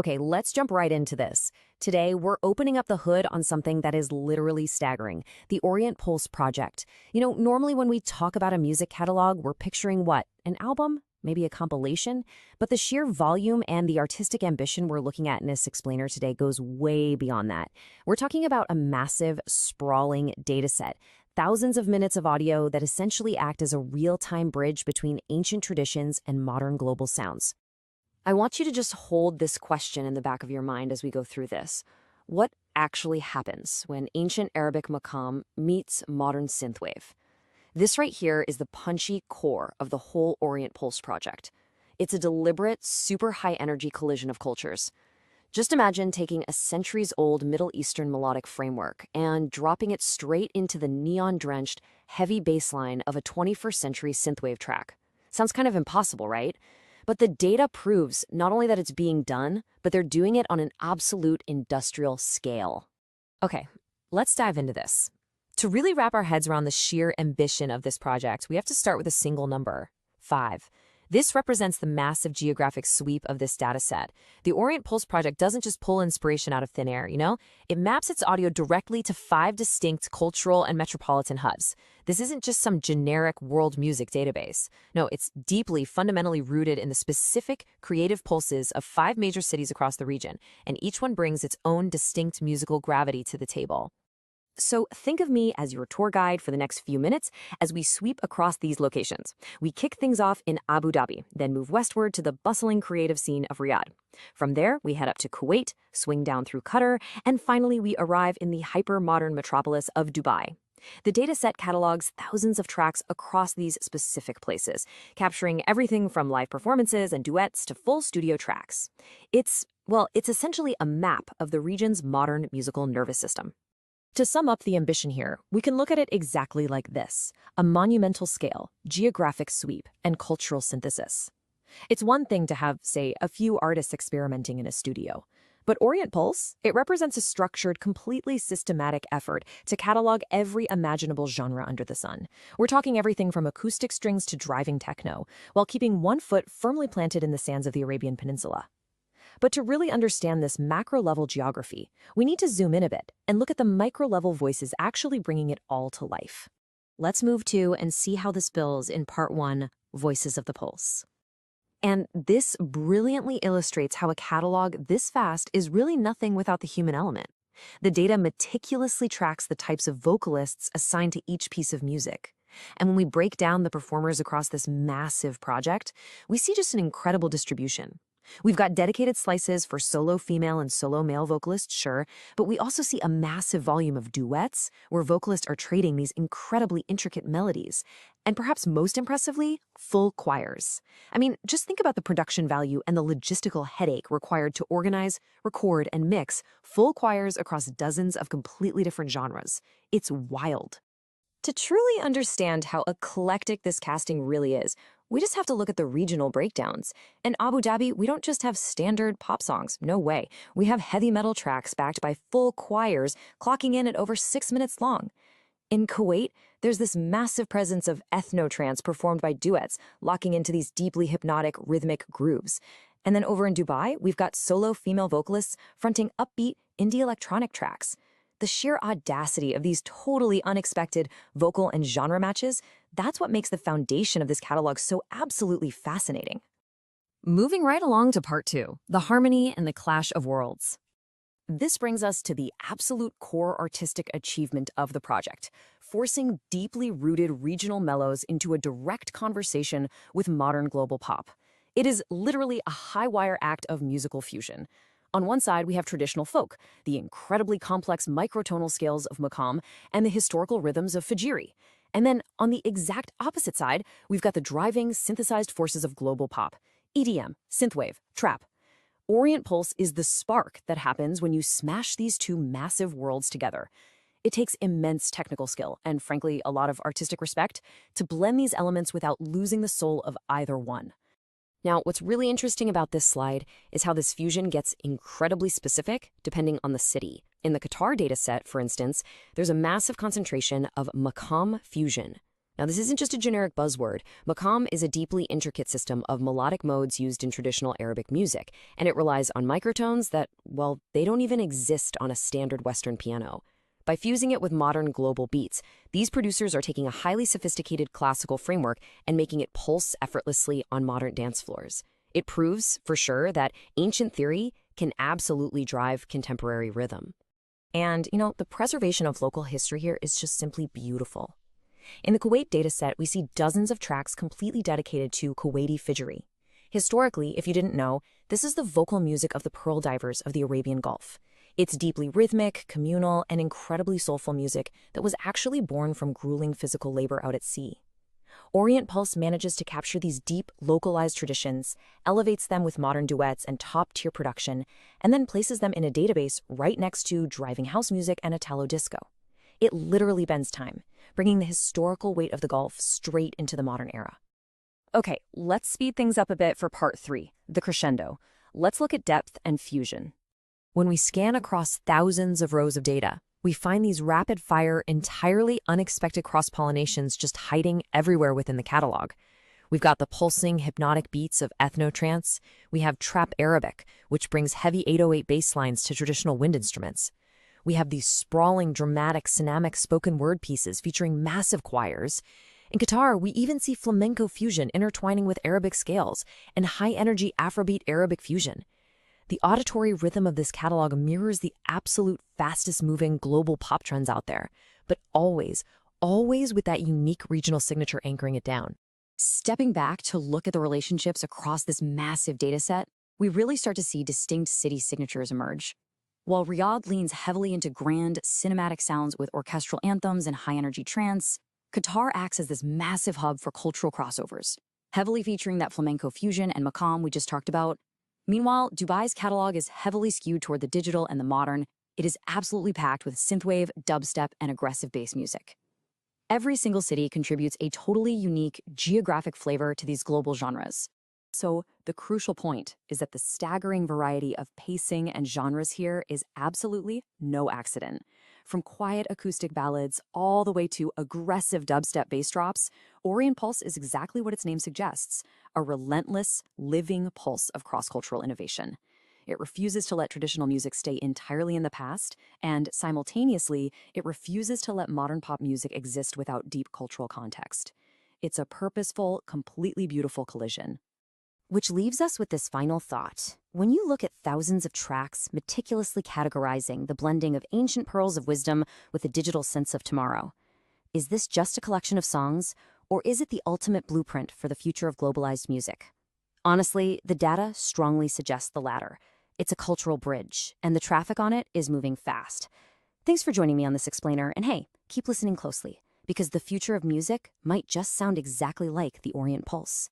Okay, let's jump right into this. Today, we're opening up the hood on something that is literally staggering, the Orient Pulse project. Normally when we talk about a music catalog, we're picturing what? An album? Maybe a compilation? But the sheer volume and the artistic ambition we're looking at in this explainer today goes way beyond that. We're talking about a massive, sprawling dataset. Thousands of minutes of audio that essentially act as a real-time bridge between ancient traditions and modern global sounds. I want you to just hold this question in the back of your mind as we go through this. What actually happens when ancient Arabic Maqam meets modern synthwave? This right here is the punchy core of the whole Orient Pulse project. It's a deliberate, super high-energy collision of cultures. Just imagine taking a centuries-old Middle Eastern melodic framework and dropping it straight into the neon-drenched, heavy bass line of a 21st century synthwave track. Sounds kind of impossible, right? But the data proves not only that it's being done, but they're doing it on an absolute industrial scale. Okay, let's dive into this. To really wrap our heads around the sheer ambition of this project, we have to start with a single number, 5. This represents the massive geographic sweep of this data set. The Orient Pulse project doesn't just pull inspiration out of thin air, It maps its audio directly to 5 distinct cultural and metropolitan hubs. This isn't just some generic world music database. No, it's deeply, fundamentally rooted in the specific creative pulses of 5 major cities across the region, and each one brings its own distinct musical gravity to the table. So think of me as your tour guide for the next few minutes as we sweep across these locations. We kick things off in Abu Dhabi, then move westward to the bustling creative scene of Riyadh. From there, we head up to Kuwait, swing down through Qatar, and finally we arrive in the hyper-modern metropolis of Dubai. The dataset catalogs thousands of tracks across these specific places, capturing everything from live performances and duets to full studio tracks. It's essentially a map of the region's modern musical nervous system. To sum up the ambition here, we can look at it exactly like this: a monumental scale, geographic sweep, and cultural synthesis. It's one thing to have, say, a few artists experimenting in a studio. But Orient Pulse, it represents a structured, completely systematic effort to catalog every imaginable genre under the sun. We're talking everything from acoustic strings to driving techno, while keeping one foot firmly planted in the sands of the Arabian Peninsula. But to really understand this macro-level geography, we need to zoom in a bit and look at the micro-level voices actually bringing it all to life. Let's move to and see how this builds in Part 1, Voices of the Pulse. And this brilliantly illustrates how a catalog this vast is really nothing without the human element. The data meticulously tracks the types of vocalists assigned to each piece of music. And when we break down the performers across this massive project, we see just an incredible distribution. We've got dedicated slices for solo female and solo male vocalists, sure, but we also see a massive volume of duets where vocalists are trading these incredibly intricate melodies. And perhaps most impressively, full choirs. I mean, just think about the production value and the logistical headache required to organize, record, and mix full choirs across dozens of completely different genres. It's wild. To truly understand how eclectic this casting really is, we just have to look at the regional breakdowns. In Abu Dhabi, we don't just have standard pop songs, no way. We have heavy metal tracks backed by full choirs clocking in at over 6 minutes long. In Kuwait, there's this massive presence of ethno-trance performed by duets, locking into these deeply hypnotic, rhythmic grooves. And then over in Dubai, we've got solo female vocalists fronting upbeat indie electronic tracks. The sheer audacity of these totally unexpected vocal and genre matches, that's what makes the foundation of this catalog so absolutely fascinating. Moving right along to Part 2, the harmony and the clash of worlds. This brings us to the absolute core artistic achievement of the project, forcing deeply rooted regional mellows into a direct conversation with modern global pop. It is literally a high-wire act of musical fusion. On one side, we have traditional folk, the incredibly complex microtonal scales of Maqam, and the historical rhythms of Fjiri. And then, on the exact opposite side, we've got the driving, synthesized forces of global pop, EDM, synthwave, trap. Orient Pulse is the spark that happens when you smash these two massive worlds together. It takes immense technical skill, and frankly, a lot of artistic respect, to blend these elements without losing the soul of either one. Now, what's really interesting about this slide is how this fusion gets incredibly specific depending on the city. In the Qatar dataset, for instance, there's a massive concentration of Maqam fusion. Now, this isn't just a generic buzzword. Maqam is a deeply intricate system of melodic modes used in traditional Arabic music, and it relies on microtones that, well, they don't even exist on a standard Western piano. By fusing it with modern global beats, these producers are taking a highly sophisticated classical framework and making it pulse effortlessly on modern dance floors. It proves, for sure, that ancient theory can absolutely drive contemporary rhythm. And, the preservation of local history here is just simply beautiful. In the Kuwait dataset, we see dozens of tracks completely dedicated to Kuwaiti Fjiri. Historically, if you didn't know, this is the vocal music of the pearl divers of the Arabian Gulf. It's deeply rhythmic, communal, and incredibly soulful music that was actually born from grueling physical labor out at sea. Orient Pulse manages to capture these deep, localized traditions, elevates them with modern duets and top-tier production, and then places them in a database right next to driving house music and Italo disco. It literally bends time, bringing the historical weight of the Gulf straight into the modern era. Okay, let's speed things up a bit for part 3, the crescendo. Let's look at depth and fusion. When we scan across thousands of rows of data, we find these rapid-fire, entirely unexpected cross-pollinations just hiding everywhere within the catalog. We've got the pulsing, hypnotic beats of ethno-trance. We have trap Arabic, which brings heavy 808 bass lines to traditional wind instruments. We have these sprawling, dramatic, synamic spoken word pieces featuring massive choirs. In Qatar, we even see flamenco fusion intertwining with Arabic scales and high-energy Afrobeat Arabic fusion. The auditory rhythm of this catalog mirrors the absolute fastest-moving global pop trends out there, but always with that unique regional signature anchoring it down. Stepping back to look at the relationships across this massive dataset, we really start to see distinct city signatures emerge. While Riyadh leans heavily into grand, cinematic sounds with orchestral anthems and high-energy trance, Qatar acts as this massive hub for cultural crossovers, heavily featuring that flamenco fusion and Maqam we just talked about. Meanwhile, Dubai's catalog is heavily skewed toward the digital and the modern. It is absolutely packed with synthwave, dubstep, and aggressive bass music. Every single city contributes a totally unique geographic flavor to these global genres. So the crucial point is that the staggering variety of pacing and genres here is absolutely no accident. From quiet acoustic ballads all the way to aggressive dubstep bass drops, Orient Pulse is exactly what its name suggests, a relentless, living pulse of cross-cultural innovation. It refuses to let traditional music stay entirely in the past, and simultaneously, it refuses to let modern pop music exist without deep cultural context. It's a purposeful, completely beautiful collision. Which leaves us with this final thought. When you look at thousands of tracks meticulously categorizing the blending of ancient pearls of wisdom with a digital sense of tomorrow, is this just a collection of songs, or is it the ultimate blueprint for the future of globalized music? Honestly, the data strongly suggests the latter. It's a cultural bridge, and the traffic on it is moving fast. Thanks for joining me on this explainer, and hey, keep listening closely, because the future of music might just sound exactly like the Orient Pulse.